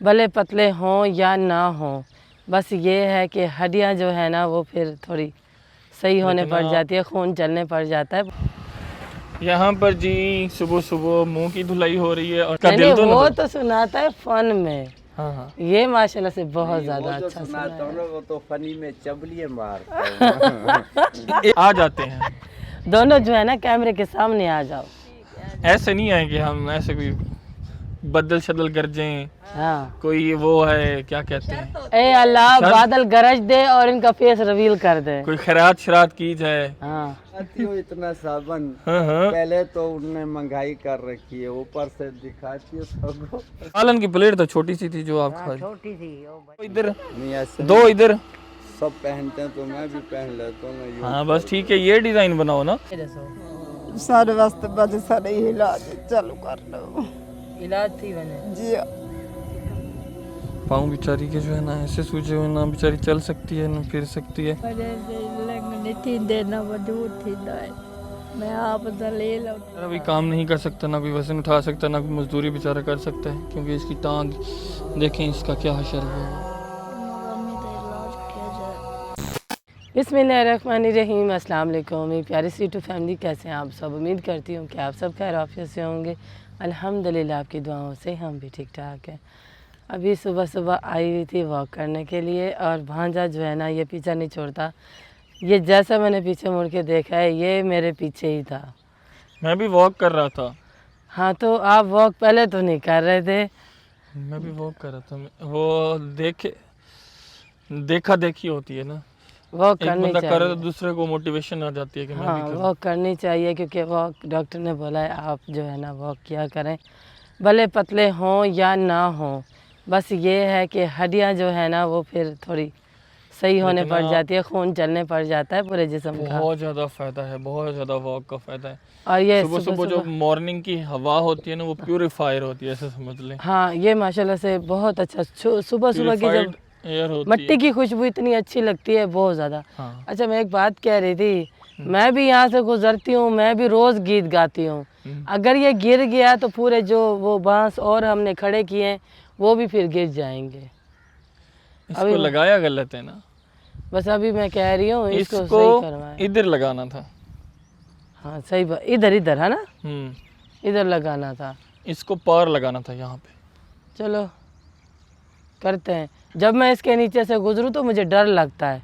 भले पतले हों या ना हों, बस ये है कि हड्डियाँ जो है ना वो फिर थोड़ी सही होने पड़ जाती है, खून चलने पड़ जाता है। यहाँ पर जी सुबह सुबह मुंह की धुलाई हो रही है और नहीं दिल तो वो तो सुनाता है फन में। हाँ हाँ ये माशाल्लाह से बहुत नहीं, ज्यादा वो जो अच्छा सुनाता सुना हूँ है। ना वो तो फनी में चबलिए मारता हूँ। आ जाते हैं। दोनों जो है ना कैमरे के सामने आ जाओ। ऐसे नहीं है कि हम ऐसे कोई बदल शदल गरजें, हाँ कोई वो है क्या कहते हैं, ए अल्लाह बादल गरज दे और इनका फेस रिवील कर दे। कोई खैरात शरात की जाए। हाँ आती हो इतना साबन, हाँ पहले तो उनने महंगाई कर रखी है, ऊपर से दिखाती है सबको। सालन की प्लेट तो छोटी सी थी जो आप खा रहे। छोटी थी इधर नहीं ऐसे दो, इधर सब पहनते हैं तो मैं भी पहन लेता हूँ ना। हाँ बस ठीक है, ये डिजाइन बनाओ ना। सारे वास्ते बजे सारे इलाज चालू कर लो इलाज थी मैंने जी। पाँव बेचारी के जो है ना ऐसे सूजे हुए ना, बेचारी चल सकती है ना फिर सकती है। मैं आप ले लो। अभी काम नहीं कर सकता, ना कोई वजन उठा सकता, ना कोई मजदूरी बेचारा कर सकता है, क्योंकि इसकी टांग देखें इसका क्या हशर है। बिस्मिल्लाहिर्रहमानिर्रहीम, अस्सलाम वालेकुम। मेरी प्यारी सी टू फैमिली, कैसे हैं आप सब? उम्मीद करती हूँ कि आप सब खैर आफियत से होंगे। अल्हम्दुलिल्लाह आपकी दुआओं से हम भी ठीक ठाक हैं। अभी सुबह सुबह आई हुई थी वॉक करने के लिए, और भांजा जो है ना ये पीछा नहीं छोड़ता। ये जैसा मैंने पीछे मुड़ के देखा है ये मेरे पीछे ही था। मैं भी वॉक कर रहा था। हाँ तो आप वॉक पहले तो नहीं कर रहे थे। मैं भी वॉक कर रहा था। वो देखा देखी होती है ना, वॉक एक करनी बंदा करे तो चाहिए। दूसरे को मोटिवेशन आ जाती है कि मैं हाँ भी करूं। वॉक करनी चाहिए, क्योंकि वॉक डॉक्टर ने बोला है आप जो है ना वॉक किया करें, भले पतले हों या ना हों, बस ये है कि हड्डियाँ जो है ना वो फिर थोड़ी सही होने पड़ जाती है, खून चलने पड़ जाता है पूरे जिस्म का। बहुत ज़्यादा फ़ायदा है, बहुत ज़्यादा वॉक का फ़ायदा है। और ये सुबह सुबह जो मॉर्निंग की हवा होती है ना वो प्यूरिफायर होती है, ऐसे समझ लें। हाँ ये माशाल्लाह से बहुत अच्छा सुबह सुबह की जब एयर होती मिट्टी है। की खुशबू इतनी अच्छी लगती है, बहुत ज़्यादा। हाँ। अच्छा मैं एक बात कह रही थी, मैं भी यहाँ से गुजरती हूँ, मैं भी रोज़ गीत गाती हूँ। अगर ये गिर गया तो पूरे जो वो बांस और हमने खड़े किए हैं वो भी फिर गिर जाएंगे। इसको लगाया गलत है ना, बस अभी मैं कह रही हूँ इसको सही इसको करवाएं। इधर लगाना था। हाँ सही बात, इधर इधर है ना, हम्म, इधर लगाना था। इसको पार लगाना था यहाँ पे। चलो करते हैं। जब मैं इसके नीचे से गुजरूँ तो मुझे डर लगता है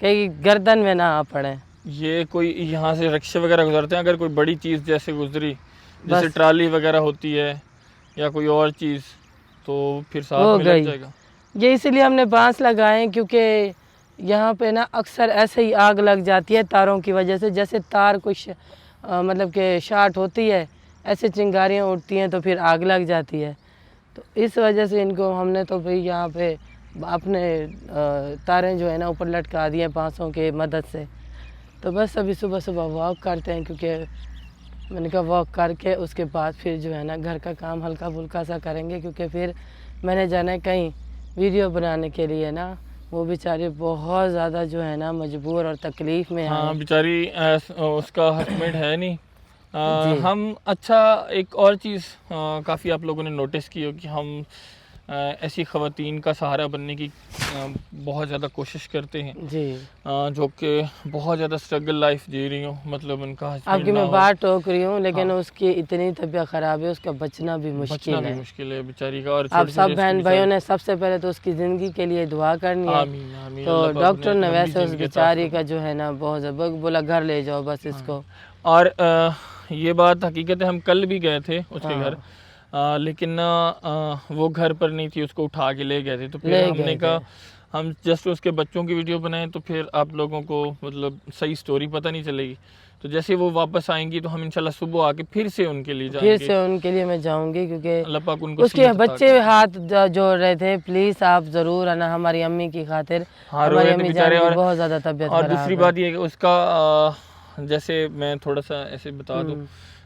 कि गर्दन में ना आ पड़े। ये कोई यहाँ से रिक्शे वगैरह गुजरते हैं, अगर कोई बड़ी चीज़ जैसे गुजरी, जैसे ट्राली वगैरह होती है या कोई और चीज़, तो फिर साथ में लग जाएगा। ये इसीलिए हमने बांस लगाए हैं, क्योंकि यहाँ पे ना अक्सर ऐसे ही आग लग जाती है तारों की वजह से। जैसे तार कुछ मतलब कि शार्ट होती है, ऐसे चिंगारियाँ उठती हैं तो फिर आग लग जाती है। तो इस वजह से इनको हमने तो भाई यहाँ पे अपने तारें जो है ना ऊपर लटका दिए बांसों के मदद से। तो बस अभी सुबह सुबह वॉक करते हैं, क्योंकि मैंने कहा वॉक करके उसके बाद फिर जो है ना घर का काम हल्का फुल्का सा करेंगे, क्योंकि फिर मैंने जाना है कहीं वीडियो बनाने के लिए ना। वो बेचारी बहुत ज़्यादा जो है ना मजबूर और तकलीफ़ में हाँ है। बेचारी उसका हस्बैंड है नहीं। हम अच्छा एक और चीज़ काफ़ी आप लोगों ने नोटिस की हो कि हम ऐसी ख़वातीन का सहारा बनने की बहुत ज़्यादा कोशिश करते हैं जी। जो कि बहुत ज़्यादा स्ट्रगल लाइफ जी रही हो, मतलब उनका आपकी मैं बात टोक रही हूँ, लेकिन उसकी इतनी तबीयत ख़राब है, उसका बचना भी मुश्किल है बेचारी का। और आप सब बहन भाइयों ने सबसे पहले तो उसकी ज़िंदगी के लिए दुआ करनी है। आमीन आमीन। तो डॉक्टर ने वैसे उस बेचारी का जो है ना बहुत ज़्यादा बोला घर ले जाओ बस इसको। और ये बात हकीकत है, हम कल भी गए थे उसके घर, लेकिन वो घर पर नहीं थी, उसको उठा के ले गए थे। तो फिर हमने कहा हम जस्ट उसके बच्चों की वीडियो बनाएं तो फिर आप लोगों को मतलब सही स्टोरी पता नहीं चलेगी। तो जैसे वो वापस आएंगी तो हम इंशाल्लाह सुबह आके फिर से उनके लिए जाएंगे। फिर से उनके लिए मैं जाऊंगी, क्योंकि अल्लाह पाक उनको उसके बच्चे हाथ जोड़ रहे थे। प्लीज़ आप ज़रूर है ना हमारी अम्मी की खातिर। हमारी अम्मी जान की बहुत ज़्यादा तबीयत खराब है। और दूसरी बात ये है कि उसका जैसे मैं थोड़ा सा ऐसे बता दूं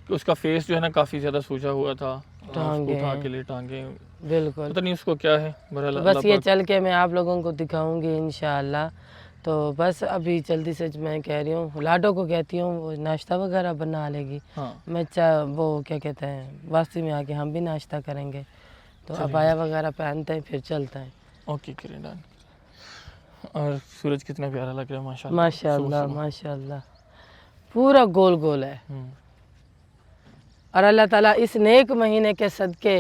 कि उसका फेस जो है ना काफ़ी ज़्यादा सूजा हुआ था। उसको उठा के लिए टांगे, बिल्कुल पता नहीं उसको क्या है। बस ये चल के मैं आप लोगों को दिखाऊंगी इंशाअल्लाह। तो बस अभी जल्दी से मैं कह रही हूँ लाडो को कहती हूँ वो नाश्ता वगैरह बना लेगी। हाँ। मैं वो क्या कहते हैं वास्ती में आके हम भी नाश्ता करेंगे। तो अबाया वगैरह पहनते हैं फिर चलते हैं। ओके करें डन। और सूरज कितना प्यारा लग रहा है माशाल्लाह। माशाल्लाह माशाल्लाह, पूरा गोल गोल है। और अल्लाह ताला इस नेक महीने के सदके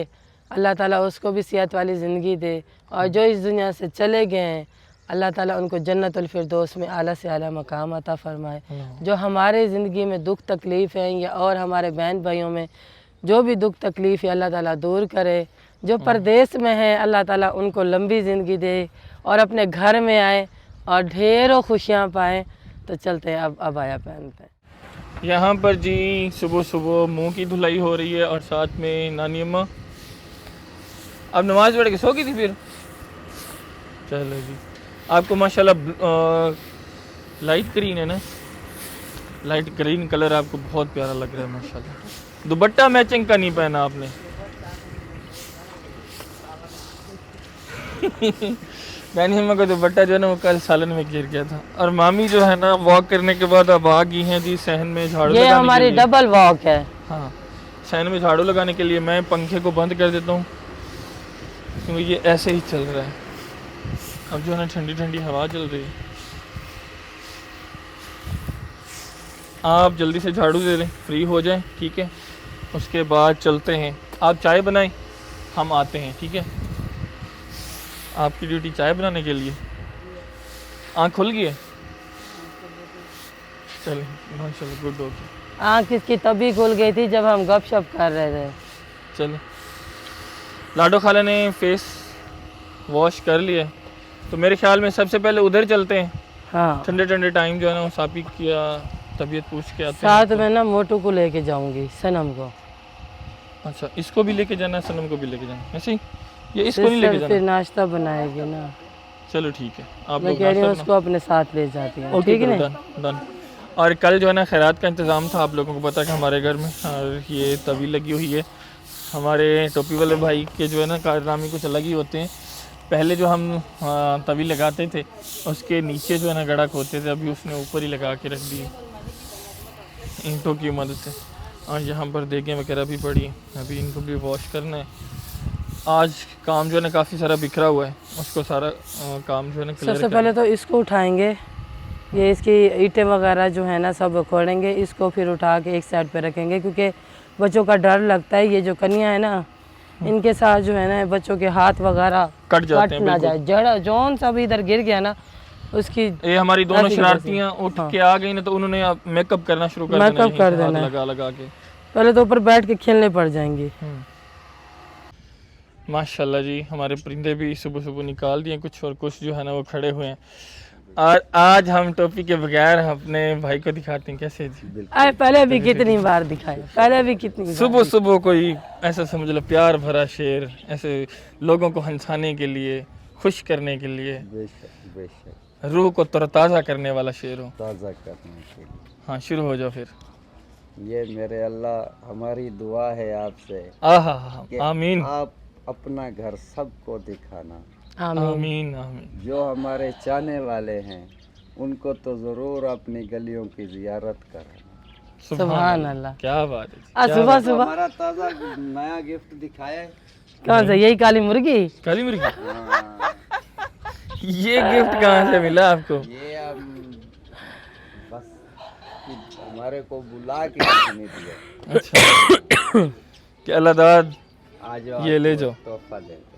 अल्लाह ताला उसको भी सेहत वाली ज़िंदगी दे, और जो इस दुनिया से चले गए हैं अल्लाह ताला उनको जन्नतुल फिरदौस में आला से आला मकाम अता फरमाए। जो हमारे ज़िंदगी में दुख तकलीफ़ हैं या और हमारे बहन भाइयों में जो भी दुख तकलीफ़ है अल्लाह ताला दूर करे। जो परदेश में है अल्लाह ताला उनको लंबी ज़िंदगी दे और अपने घर में आए और ढेरों खुशियाँ पाएँ। तो चलते हैं अब अबाया पहनते हैं। यहाँ पर जी सुबह सुबह मुंह की धुलाई हो रही है और साथ में नानी अम्मा अब नमाज पढ़ के सो गई थी फिर। चलो जी, आपको माशाल्लाह लाइट ग्रीन है ना, लाइट ग्रीन कलर आपको बहुत प्यारा लग रहा है माशाल्लाह। दुपट्टा मैचिंग का नहीं पहना आपने। नानी अम्मा का दुपट्टा जो है ना वो कल सालन में गिर गया था। और मामी जो है ना वॉक करने के बाद अब आ गई हैं जी सहन में झाड़ू ये लगाने हमारी के लिए। डबल वॉक है। हाँ, सहन में झाड़ू लगाने के लिए मैं पंखे को बंद कर देता हूँ क्योंकि ये ऐसे ही चल रहा है। अब जो है ना ठंडी ठंडी हवा चल रही है। आप जल्दी से झाड़ू दे दें, फ्री हो जाएं, ठीक है। उसके बाद चलते हैं। आप चाय बनाएं, हम आते हैं, ठीक है। आपकी ड्यूटी चाय बनाने के लिए। आँख खुल गई है, चलिए माशाल्लाह गुड हो गया। आँख इसकी तभी खुल गई थी जब हम गपशप कर रहे थे। चलो, लाडो खाला ने फेस वॉश कर लिया है, तो मेरे ख्याल में सबसे पहले उधर चलते हैं। हाँ, ठंडे ठंडे टाइम जो है ना वो सापी किया तबीयत पूछ के आते साथ हैं। में ना मोटू को लेके जाऊंगी, सनम को। अच्छा, इसको भी लेके जाना है, सनम को भी लेके जाना है, ऐसे ही। ये इसको नहीं लेके फिर जाना। नाश्ता बनाएगी ना, चलो ठीक है, आप मैं लोग कह रही हूँ नाश्ता उसको अपने साथ ले जाती हूँ, ओके ठीक है करो, ना। Done done. और कल जो है ना खैरात का इंतज़ाम था, आप लोगों को पता है कि हमारे घर में, और ये तवी लगी हुई है। हमारे टोपी वाले भाई के जो है ना कारनामे कुछ अलग ही होते हैं। पहले जो हम तवी लगाते थे उसके नीचे जो है ना गड़क होते थे, अभी उसने ऊपर ही लगा के रख दी ईंटों की मदद से। और यहाँ पर देखें वगैरह भी पड़ी है, अभी इनको भी वॉश करना है। आज काम जो है ना काफ़ी सारा बिखरा हुआ है, उसको सारा काम जो है ना क्लियर सबसे पहले तो इसको उठाएंगे, ये इसकी ईंटें वगैरह जो है ना सब खोलेंगे, इसको फिर उठा के एक साइड पे रखेंगे क्योंकि बच्चों का डर लगता है। ये जो कन्या है ना, इनके साथ जो है ना बच्चों के हाथ वगैरह कट जाते हैं ना बिल्कुल। जाए। जड़ जौन सा भी इधर गिर गया ना उसकी ये हमारी दोनों ऐसी शरारतियाँ वजह से। उठ हाँ। के आ गई ना, तो उन्होंने अब मेकअप करना शुरू कर देना, मेकअप यहीं कर से हाथ देना है। लगा लगा के। पहले तो ऊपर बैठ के खेलने पड़ जाएंगी। माशाल्लाह जी, हमारे परिंदे भी सुबह सुबह निकाल दिए कुछ, और कुछ जो है ना वो खड़े हुए हैं। और आज हम टोपी के बगैर अपने भाई को दिखाते हैं कैसे जी। अरे पहले भी कितनी बार दिखाया, पहले भी कितनी बार। सुबह सुबह कोई ऐसा समझ लो प्यार भरा शेर, ऐसे लोगों को हंसाने के लिए, खुश करने के लिए, बेशक बेशक, रूह को तरोताज़ा करने वाला शेर हो। ताज़ा करने के लिए। हाँ, शुरू हो जाओ फिर। ये मेरे अल्लाह हमारी दुआ है आपसे आहा, कि आमीन आप अपना घर सबको दिखाना। आमीन। आमीन आमीन। जो हमारे चाहने वाले हैं उनको तो ज़रूर अपनी गलियों की जियारत कराना। सुभान अल्लाह, क्या बात है। आज सुबह सुबह हमारा ताज़ा नया गिफ्ट दिखाया है। कौन सा, यही काली मुर्गी? काली मुर्गी, हाँ, ये गिफ्ट कहाँ से मिला आपको? ये बस हमारे को बुला के किसी ने दिया। अच्छा कि अल्लाह दाद आज ये ले जाओ। तोहफा दे दो।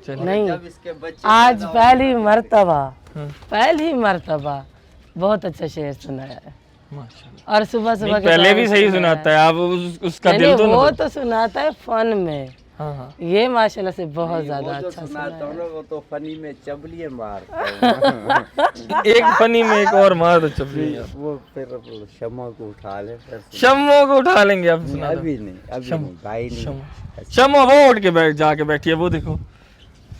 चलो। नहीं, जब इसके बच्चे आज पहली मर्तबा, हाँ। पहली मर्तबा बहुत अच्छा शेर सुनाया है। माशाल्लाह। और सुबह सुबह नहीं, के पहले टाइम भी सही सुनाया सुनाता है, आप उसका नहीं, दिल तो वो ना तो सुनाता है फन में। हाँ हाँ। ये माशाल्लाह से बहुत वो ज्यादा जो अच्छा सुनाता सुनाया हूँ ना, वो तो फनी में चबलिए मार एक फनी में एक और मार दो चपली यार। वो फिर शमा को उठा ले फिर शम्मो को उठा लेंगे आप, सुना दो। अभी नहीं भाई नहीं। शम्मो, शम्मो वो उठ के बैठ जाके बैठी है, वो देखो।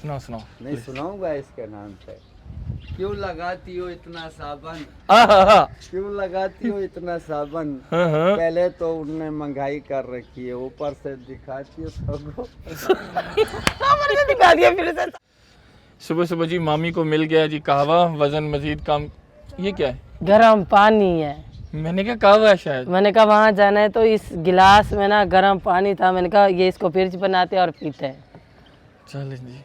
सुनाओ सुनाओ। नहीं सुनाऊंगा इसके नाम पे। क्यों लगाती हो इतना साबन, आहा, क्यों लगाती हो इतना साबन, हाँ हाँ। पहले तो उनने महंगाई कर रखी है, ऊपर से दिखाती हो सबको। दिखा दिया फिर से। सुबह सुबह जी मामी को मिल गया जी कहवा, वजन मजीद कम। ये क्या है? गर्म पानी है। मैंने कहा कहवा है शायद। मैंने कहा वहाँ जाना है तो इस गिलास में ना गर्म पानी था, मैंने कहा ये इसको फ्रिज बनाते और पीते हैं। चलें जी,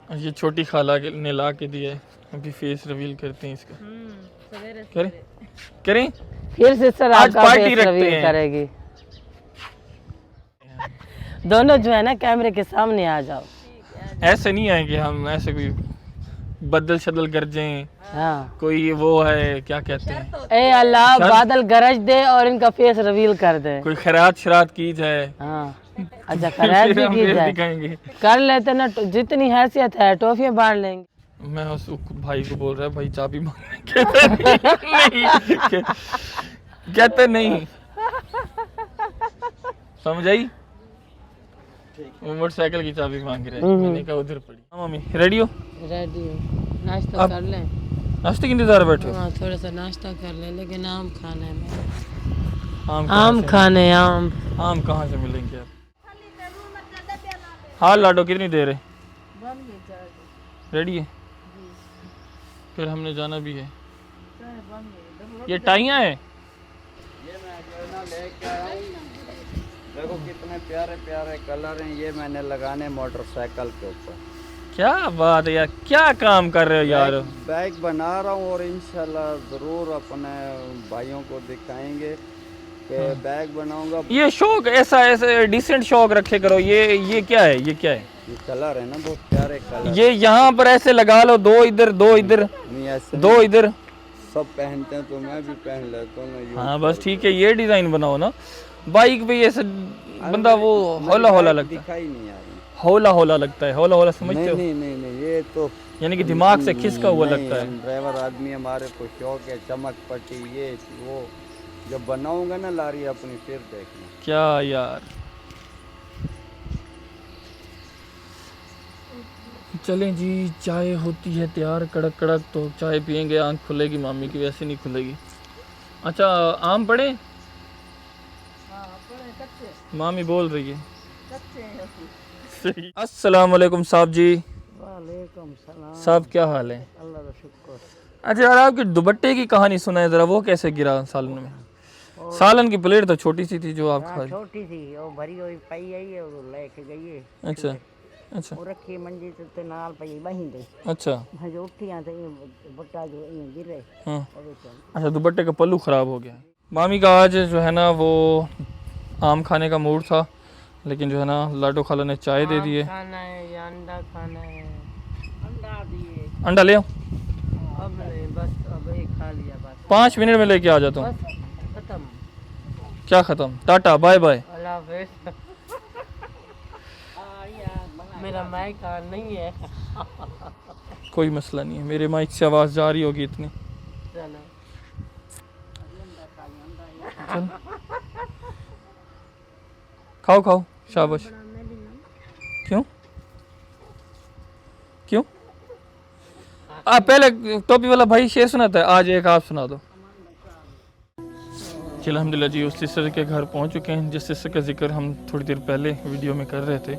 और ये छोटी खाला ने ला के दिया है, अभी फेस रिवील करते हैं इसका। करें करें फिर सिस्टर आज आपका पार्टी फेस रखते रिवील हैं। करेगी। दोनों जो है ना कैमरे के सामने आ जाओ। ऐसे नहीं आएंगे हम, ऐसे कोई बदल शदल कर जाएं, हाँ कोई वो है क्या कहते हैं, ए अल्लाह शर- बादल गरज दे और इनका फेस रिवील कर दे। कोई खैरात शरात की जाए, हाँ अच्छा खैर फिर भी हम की फिर जाए दिखाएंगे। कर लेते ना, जितनी हैसियत है टॉफियाँ बांट लेंगे। मैं उस भाई को बोल रहा है भाई चाबी मांग, कहता नहीं, कहता नहीं, समझ आई, वो मोटरसाइकिल की चाबी मांग रहा है, मैंने कहा उधर पड़ी। हाँ मम्मी रेडी हो? रेडी नाश्ता अब- कर लें? नाश्ते के इंतजार में बैठे हो? हाँ थोड़ा सा नाश्ता कर लें, लेकिन आम खाना है मेरे। आम कहाँ आम से- खाने आम। आम कहाँ से मिलेंगे आप? हाँ लाडो कितनी देर है? रेडी है? फिर हमने जाना भी है। ये टाइयाँ है? ये मैं जो है ना लेके आया हूँ, देखो कितने प्यारे प्यारे कलर हैं, ये मैंने लगाने मोटरसाइकिल के ऊपर। क्या बात है यार, क्या काम कर रहे हो यार। बैग बना रहा हूँ और इंशाल्लाह ज़रूर अपने भाइयों को दिखाएंगे कि बैग बनाऊंगा। ये शौक ऐसा ऐसे डिसेंट शौक रखे करो। ये क्या है, ये क्या है? ये कलर है ना बहुत प्यारे कलर। ये यहाँ पर ऐसे लगा लो, दो इधर दो इधर नहीं ऐसे दो इधर। सब पहनते हैं तो मैं भी पहन लेता हूँ ना यूं। हाँ बस ठीक है, ये डिजाइन बनाओ ना। बाइक पे ऐसे बंदा वो हौला हौला लगता है, दिखाई नहीं आ रही। हौला हौला लगता है, हौला हौला समझते नहीं हो? नहीं नहीं नहीं, ये तो यानी कि दिमाग से खिसका हुआ नहीं, लगता है। हम ड्राइवर आदमी, हमारे को शौक है चमक पट्टी ये वो। जब बनाऊंगा ना लारी अपनी फिर देखना। क्या यार, चलें जी, चाय होती है तैयार कड़क कड़क, तो चाय पियेंगे, आंख खुलेगी मामी की, वैसे नहीं खुलेगी। अच्छा आम पड़े? मामी बोल रही है। सही। अस्सलाम वालेकुम साहब जी। वालेकुम सलाम। साहब क्या हाल है? अल्लाह का शुक्र। अच्छा यार, आपके दुपट्टे की कहानी सुनाए ज़रा, वो कैसे गिरा सालन में? सालन की प्लेट तो छोटी सी थी जो आप खा। छोटी सी वो भरी हुई पई आई है और लेके गई है अच्छा अच्छा वो रखी मंजी ते नाल पई बही दे अच्छा जो उठियां ते बट्टा जो गिरे हाँ। और चल अच्छा दुपट्टे का पल्लू ख़राब हो गया। मामी का आज जो है ना वो आम खाने का मूड था, लेकिन जो है ना लाडो खाला ने चाय दे दी है। खाना है या अंडा खाना है? अंडा दिए अंडा ले आओ, अब नहीं, बस अब एक खा लिया बस। 5 मिनट में लेके आ जाता हूँ। बस खत्म। क्या ख़त्म? Tata bye bye. अल्लाह हाफिज़। मेरा माइक ऑन नहीं है। कोई मसला नहीं है, मेरे माइक से आवाज़ जा रही होगी इतनी। चलो खाओ खाओ शाबाश। क्यों क्यों? पहले टोपी वाला भाई शेर सुनाता है, आज एक आप सुना दो। जी अल्हम्दुलिल्लाह जी, उस सिस्टर के घर पहुंच चुके हैं जिस सिस्टर का जिक्र हम थोड़ी देर पहले वीडियो में कर रहे थे।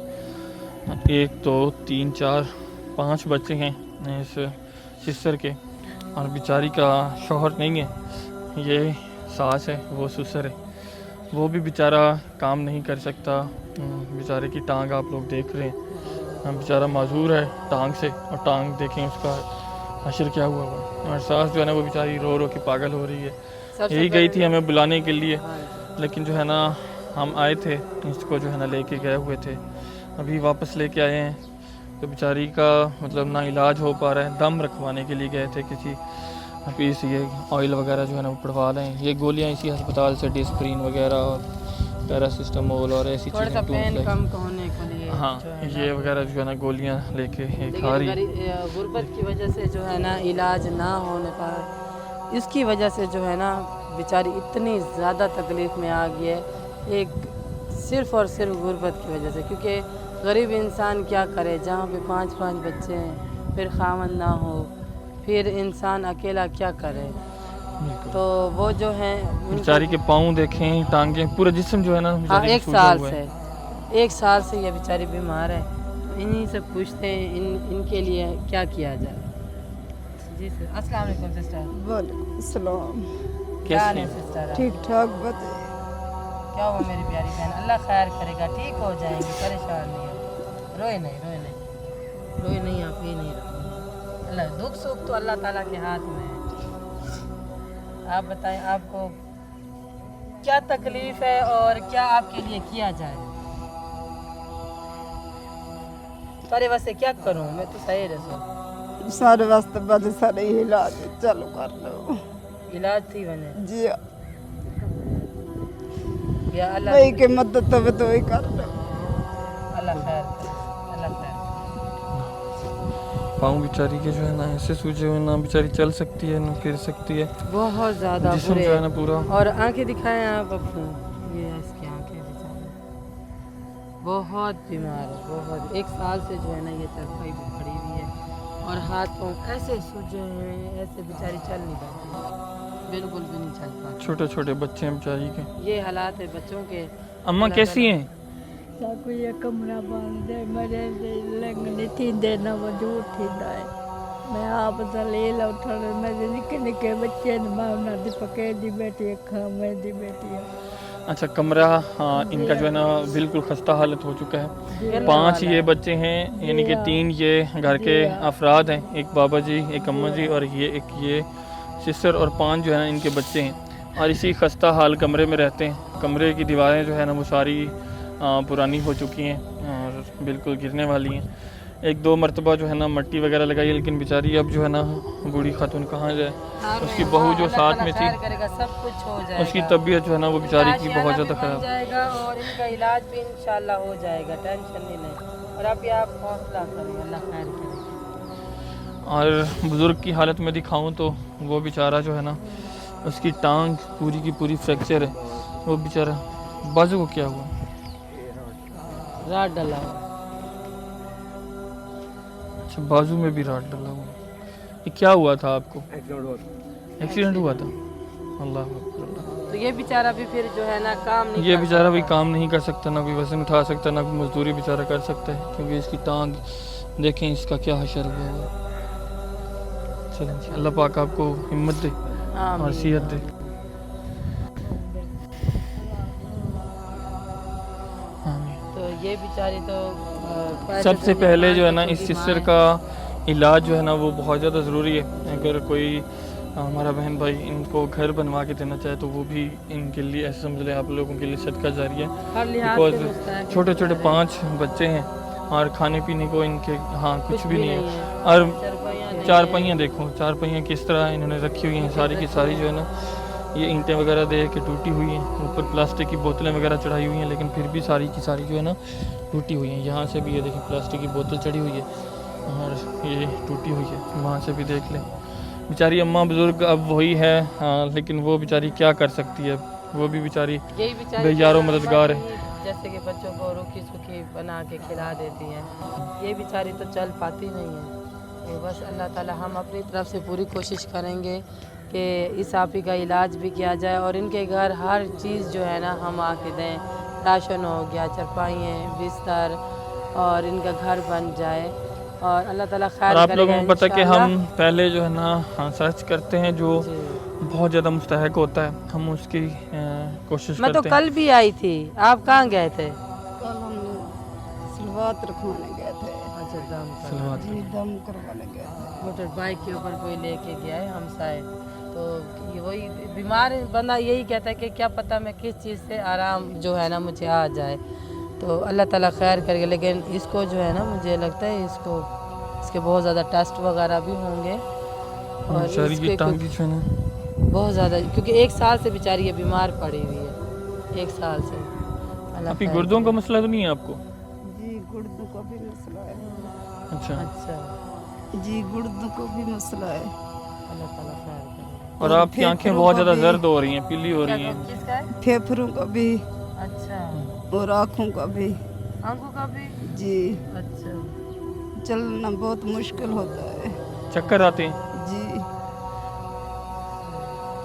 1 2 3 4 5 बच्चे हैं इस सिस्टर के, और बेचारी का शौहर नहीं है, ये सास है, वो ससुर है। वो भी बेचारा काम नहीं कर सकता, बेचारे की टांग आप लोग देख रहे हैं, बेचारा माजूर है टांग से, और टांग देखें उसका हशर क्या हुआ हुआ। और सास जो है ना वो बेचारी रो रो के पागल हो रही है। यही गई थी हमें बुलाने के लिए, लेकिन जो है ना हम आए थे, इसको जो है ना लेके गए हुए थे, अभी वापस लेके आए हैं। तो बेचारी का मतलब ना इलाज हो पा रहा है, दम रखवाने के लिए गए थे किसी, अभी ये ऑयल वगैरह जो है ना वो पड़वा रहे हैं। ये गोलियां इसी अस्पताल से डिस्प्रिन वगैरह और पैरासिटामोल और ऐसी थोड़ा सा पेन चीज़ें, कम होने के लिए हाँ जो है ना। ये वगैरह जो है ना गोलियां लेके ये खा रही है। लेकिन गुर्बत की वजह से जो है ना इलाज ना होने पर, इसकी वजह से जो है ना बेचारी इतनी ज़्यादा तकलीफ़ में आ गई है, एक सिर्फ़ और सिर्फ गुर्बत की वजह से। क्योंकि गरीब इंसान क्या करे, जहाँ पे 5 बच्चे हैं, फिर खामन ना हो, फिर इंसान अकेला क्या करे। तो वो जो है बेचारी के पाँव देखें, टांगे, पूरा जिस्म जो है ना हाँ बेचारी एक का सूजा साल हुआ है। से 1 साल से ये बेचारी बीमार है। तो इन्हीं से पूछते हैं इनके लिए क्या किया जाए। जी सर, अस्सलाम वालेकुम सिस्टर। वालेकुम सलाम। क्या हाल कैसे है सिस्टर? ठीक ठाक बताइए। क्या हुआ मेरी प्यारी बहन? अल्लाह खैर करेगा, ठीक हो जाएंगी, परेशान नहीं हो, रोए नहीं रोए नहीं। है, दुख सुख तो अल्लाह ताला के हाथ में है। आप बताएं आपको क्या तकलीफ है और क्या आपके लिए किया जाए। सारे वास्ते क्या करूं मैं तो सही रसूं सारे वास्ते बजे सारे इलाज चालू कर लो इलाज थी बने जी या अल्लाह वही की मदद तब तो ही कर लो अल्लाह खैर करे, अल्लाह खैर पाँव बेचारी के जो है ना ऐसे सूजे हुए ना, बेचारी चल सकती है ना फिर सकती है, बहुत ज़्यादा जिस्म बुरे जो है ना पूरा। और आंखें दिखाएं आप अपनी, ये है इसकी आंखें बेचारे बहुत बीमार है, बहुत 1 साल से जो है ना ये चारपाई पे पड़ी हुई है और हाथ पाँव ऐसे सूजे हुए हैं, ऐसे बेचारी चल नहीं पाती, बिल्कुल भी नहीं चल पाती। छोटे छोटे बच्चे हैं बेचारी के। ये हालात है बच्चों के। अम्मा कैसी हैं? साकू ये कमरा बन दे मेरे लंग नहीं थी देना वजूद थी दाए मैं आप दलील उठन मेरे निके निके बच्चे ने मां ना दी पके दी बेटी खा मैं दी बेटी अच्छा कमरा इनका जो है ना बिल्कुल खस्ता हालत हो चुका है। 5 ये बच्चे हैं, यानी कि 3 ये घर के अफराद हैं, एक बाबा जी, एक अम्मा जी और ये सिस्टर, और 5 जो है ना इनके बच्चे हैं और इसी खस्ता हाल कमरे में रहते हैं। कमरे की दीवारें जो है ना वो सारी पुरानी हो चुकी हैं और बिल्कुल गिरने वाली हैं। 1-2 मरतबा जो है ना मट्टी वगैरह लगाई, लेकिन बेचारी अब जो है ना बूढ़ी खातून कहाँ जाए। उसकी बहू जो साथ में थी करेगा सब कुछ हो जाएगा, उसकी तबीयत जो है ना वो बेचारी की बहुत ज़्यादा बन ख़राब। जाएगा और इनका इलाज भी इंशाल्लाह हो जाएगा, टेंशन नहीं लें। और अभी आप हौसला करें, अल्लाह खैर करे। और बुज़ुर्ग की हालत में दिखाऊं तो वो बेचारा जो है ना उसकी टांग पूरी की पूरी फ्रैक्चर है, वो बेचारा बाजू को क्या हुआ, रात डाला हुआ। अच्छा बाजू में भी राड डला हुआ। ये क्या हुआ था आपको? एक्सीडेंट हुआ था। अल्लाह अकबर, अल्लाह। तो ये बेचारा भी फिर जो है ना काम नहीं ये कर बेचारा भी सकता। काम नहीं कर सकता, ना कोई वजन उठा सकता, ना कोई मजदूरी बेचारा कर सकता है, क्योंकि इसकी टांग देखें इसका क्या हशर हुआ हुआ। चलें जी, अल्लाह पाक आपको हिम्मत दे और आमीन। सेहत दे। आमीन। तो ये बेचारी तो पैसे सबसे तो पहले जो है ना बच्चों इस की सिस्टर माँ का इलाज जो है ना वो बहुत ज़्यादा ज़रूरी है। अगर कोई हमारा बहन भाई इनको घर बनवा के देना चाहे तो वो भी इनके लिए ऐसे समझ लें आप लोगों के लिए सदका जारी है। हर लिहाज बिकॉज से मुस्तहक छोटे छोटे बेचारे। 5 बच्चे हैं और खाने पीने को इनके कुछ भी नहीं है। है। और चारपाइयाँ नहीं 4 है। पहियाँ देखो, 4 पहियाँ किस तरह इन्होंने रखी हुई हैं, सारी की सारी जो है ना ये ईंटें वगैरह दे के टूटी हुई हैं, ऊपर प्लास्टिक की बोतलें वगैरह चढ़ाई हुई हैं, लेकिन फिर भी सारी की सारी जो है ना टूटी हुई हैं। यहाँ से भी ये देखिए प्लास्टिक की बोतल चढ़ी हुई है और ये टूटी हुई है, वहाँ से भी देख लें। बेचारी अम्मा बुज़ुर्ग अब वही है, लेकिन वो बेचारी क्या कर सकती है, वो भी बेचारी यही बेचारी बेयारो जो मददगार है। जैसे कि बच्चों को रूखी सूखी बना के खिला देती हैं, ये बेचारी तो चल पाती नहीं है। तो बस अल्लाह ताला हम अपनी तरफ से पूरी कोशिश करेंगे कि इस आपी का इलाज भी किया जाए और इनके घर हर चीज़ जो है ना हम आके दें, राशन हो गया, चारपाइयाँ, बिस्तर, और इनका घर बन जाए और अल्लाह ताला खैर और आप लोगों करेगा को पता है कि इंशाअल्लाह। हम पहले जो है ना सर्च करते हैं जो जी। बहुत ज़्यादा मुस्तहक होता है, हम उसकी कोशिश मैं तो करते हैं। कल भी आई थी, आप कहाँ गए थे? कल हम सलवात रखवाने गए थे अच्छा दम सलवात। जी दम करवाने गए थे मोटर बाइक के ऊपर कोई लेके गया है हमसाए, तो ये वही बीमार बंदा यही कहता है कि क्या पता मैं किस चीज़ से आराम जो है ना मुझे आ जाए, तो अल्लाह ताला खैर करेगा। लेकिन इसको जो है ना मुझे लगता है इसके बहुत ज़्यादा टेस्ट वगैरह भी होंगे और बेचारी की इसके टांग कुछ की जो है ना बहुत ज़्यादा, क्योंकि 1 साल से बेचारी ये बीमार पड़ी हुई है, 1 साल से। अल्लाह अभी खैर गुर्दों का करे। मसला तो नहीं है आपको? जी गुर्दों का भी मसला है अच्छा। अच्छा, जी गुर्दों को भी मसला है अल्लाह ताला खैर करे। और आपकी आंखें बहुत ज़्यादा जर्द हो रही हैं, पीली हो रही हैं। किसका है? फेफड़ों का भी अच्छा, और आँखों का भी आंखों का भी। जी अच्छा, चलना बहुत मुश्किल होता है चक्कर आते हैं जी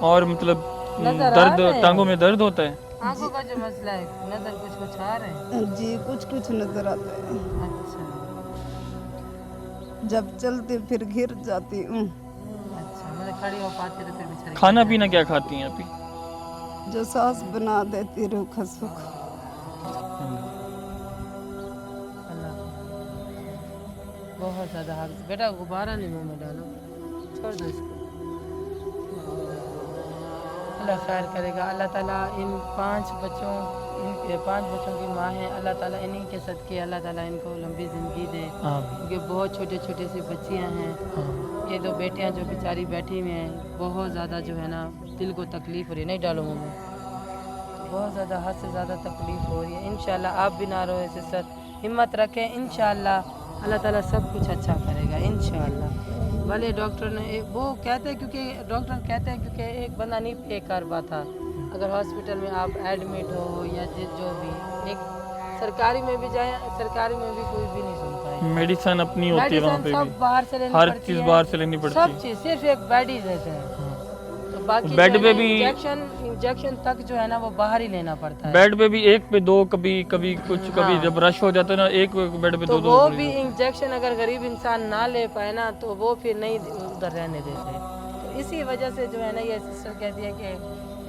और मतलब नज़र आ दर्द, रहे हैं। टांगों में दर्द होता है। आंखों का जो मसला है, नजर कुछ आ रहे हैं। जी कुछ कुछ नजर आता है अच्छा जब चलती फिर गिर जाती हूँ अच्छा, मतलब खड़ी हो पाती तो फिर बेचारी खाना पीना क्या खाती हैं अभी? जो सास बना देती रूखा सुख अल्लाह। बहुत ज़्यादा हाथ। बेटा गुब्बारा नहीं मुँह में डालो, छोड़ दो इसको। अल्लाह खैर करेगा। अल्लाह ताला इन 5 बच्चों की माँ है, अल्लाह ताला इन्हीं के सदके अल्लाह ताला इनको लंबी ज़िंदगी दे, क्योंकि बहुत छोटे छोटे सी बच्चियाँ हैं। ये 2 बेटियाँ जो बेचारी बैठी हुई हैं, बहुत ज़्यादा जो है ना दिल को तकलीफ़ हो रही है। नहीं डालो मुँह में, बहुत ज़्यादा हद से ज़्यादा तकलीफ़ हो रही है। इंशाल्लाह आप भी ना रोए सिस्टर, हिम्मत रखें, इंशाल्लाह अल्लाह ताला सब कुछ अच्छा करेगा इंशाल्लाह। भले डॉक्टर ने वो कहते हैं, क्योंकि डॉक्टर कहते हैं क्योंकि एक बंदा नहीं पे कर पाता। अगर हॉस्पिटल में आप एडमिट हो या जो भी, एक सरकारी में भी जाए, सरकारी में भी कोई भी नहीं सुनता है। मेडिसिन अपनी होती है वहाँ पे सब भी, बाहर से लेनी हर पड़ती चीज़ है, बाहर से लेनी पड़ती सब है। चीज़ सिर्फ एक बेड ही देते हैं। तो बाकी बेड पे भी इंजेक्शन तक जो है ना वो बाहर ही लेना पड़ता है। बेड पे भी 1 पे 2, कभी कभी कुछ, कभी जब रश हो जाता है ना, एक बेड पे तो 2 वो भी इंजेक्शन अगर गरीब इंसान ना ले पाए ना, तो वो फिर नहीं उधर रहने देते। तो इसी वजह से जो है ना ये सिस्टर कहती है कि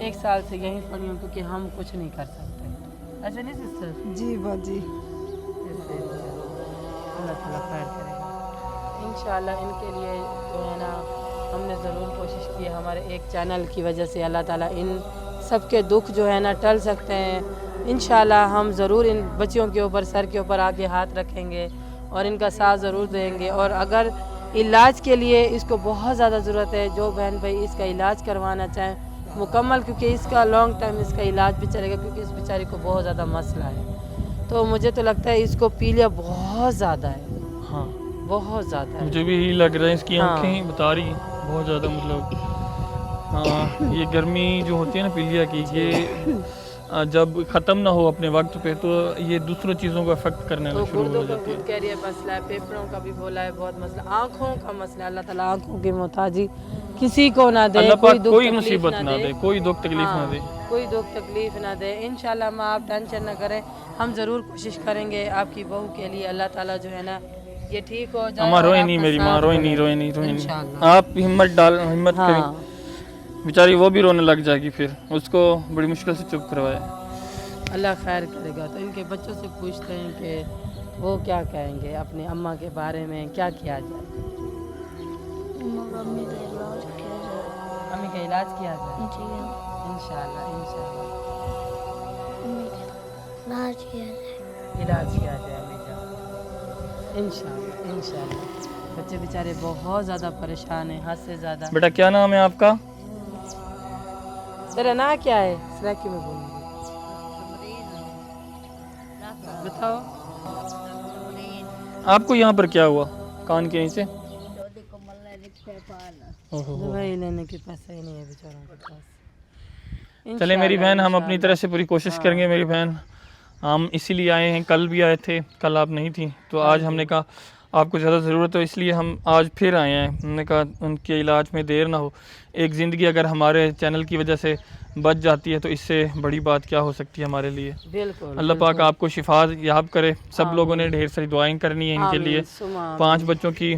1 साल से यहीं पड़ी हूँ, क्योंकि हम कुछ नहीं कर सकते। ऐसे नहीं सिस्टर? जी बाजी। ऐसे अल्लाह ताला खैर करेगा इंशाल्लाह। इनके लिए जो है ना हमने ज़रूर कोशिश की है, हमारे एक चैनल की वजह से अल्लाह ताला इन सब के दुख जो है ना टल सकते हैं। इंशाल्लाह हम ज़रूर इन बच्चियों के ऊपर, सर के ऊपर आके हाथ रखेंगे और इनका साथ ज़रूर देंगे। और अगर इलाज के लिए इसको बहुत ज़्यादा ज़रूरत है, जो बहन भाई इसका इलाज करवाना चाहें मुकम्मल, क्योंकि इसका लॉन्ग टाइम इसका इलाज भी चलेगा, क्योंकि इस बेचारी को बहुत ज़्यादा मसला है। तो मुझे तो लगता है इसको पीलिया बहुत ज़्यादा है। हाँ, बहुत ज़्यादा है। मुझे भी यही लग रहा है, इसकी हाँ। आंखें ही बता रही हैं बहुत ज़्यादा, मतलब ये गर्मी जो होती है ना पीलिया की, ये जब ख़त्म ना हो अपने वक्त पे, तो ये दूसरों चीज़ों को अफेक्ट करने तो शुरू गुर्दों हो का जाती है। खुद कह रही है मसला है, फेफड़ों का भी बोला है बहुत मसला, आँखों का मसला। अल्लाह ताला आँखों की मोहताजी किसी को ना दे, अल्लाह पाक दुख कोई तकलीफ मुसीबत ना दे, कोई दुख तकलीफ ना दे। कोई दुख तकलीफ ना दे इंशाल्लाह। माँ आप टेंशन ना करें, हम ज़रूर कोशिश करेंगे आपकी बहू के लिए। अल्लाह ताला जो है ना ये ठीक हो जाए। अम्मा और रोए आपका नहीं, मेरी साथ माँ रोए बने। नहीं, रोए नहीं, रोए नहीं। इंशाल्लाह। आप हिम्मत हाँ। करें, बेचारी वो भी रोने लग जाएगी, फिर उसको बड़ी मुश्किल से चुप करवाए। अल्लाह खैर करेगा। तो इनके बच्चों से पूछते हैं कि वो क्या कहेंगे अपनी अम्मा के बारे में, क्या किया जाए। मम्मी का इलाज किया जाए। अम्मी का इलाज किया जाए जी हाँ, इंशाल्लाह। इंशाल्लाह मम्मी का इलाज किया जाए। इलाज किया जाए अम्मी का इंशाल्लाह। इंशाल्लाह। बच्चे बेचारे बहुत ज़्यादा परेशान हैं, हद से ज़्यादा। बेटा क्या नाम है आपका? तेरा ना क्या है? सराकी में बोलूँगी, बताओ। आपको यहाँ पर क्या हुआ कान के नीचे? दवाई लेने के पैसे ही नहीं है बेचारों के पास। चले मेरी बहन, हम अपनी इंशाल्लाह। तरफ से पूरी कोशिश करेंगे मेरी बहन। हम इसीलिए आए हैं, कल भी आए थे, कल आप नहीं थी, तो आज हमने कहा आपको ज़्यादा ज़रूरत है, इसलिए हम आज फिर आए हैं। हमने कहा उनके इलाज में देर ना हो। एक ज़िंदगी अगर हमारे चैनल की वजह से बच जाती है, तो इससे बड़ी बात क्या हो सकती है हमारे लिए। बिल्कुल अल्लाह पाक आपको शिफा याब करे। सब लोगों ने ढेर सारी दुआएं करनी है इनके लिए। 5 बच्चों की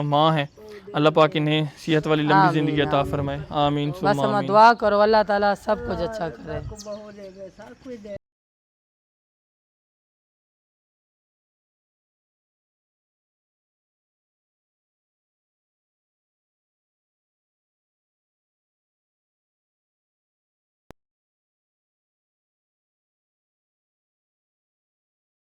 माँ है, अल्लाह पाक इन्हें सेहत वाली लंबी ज़िंदगी अता फरमाए। आमीन बस सुम्मा हम आमीन। दुआ करो अल्लाह ताला सब कुछ अच्छा करे।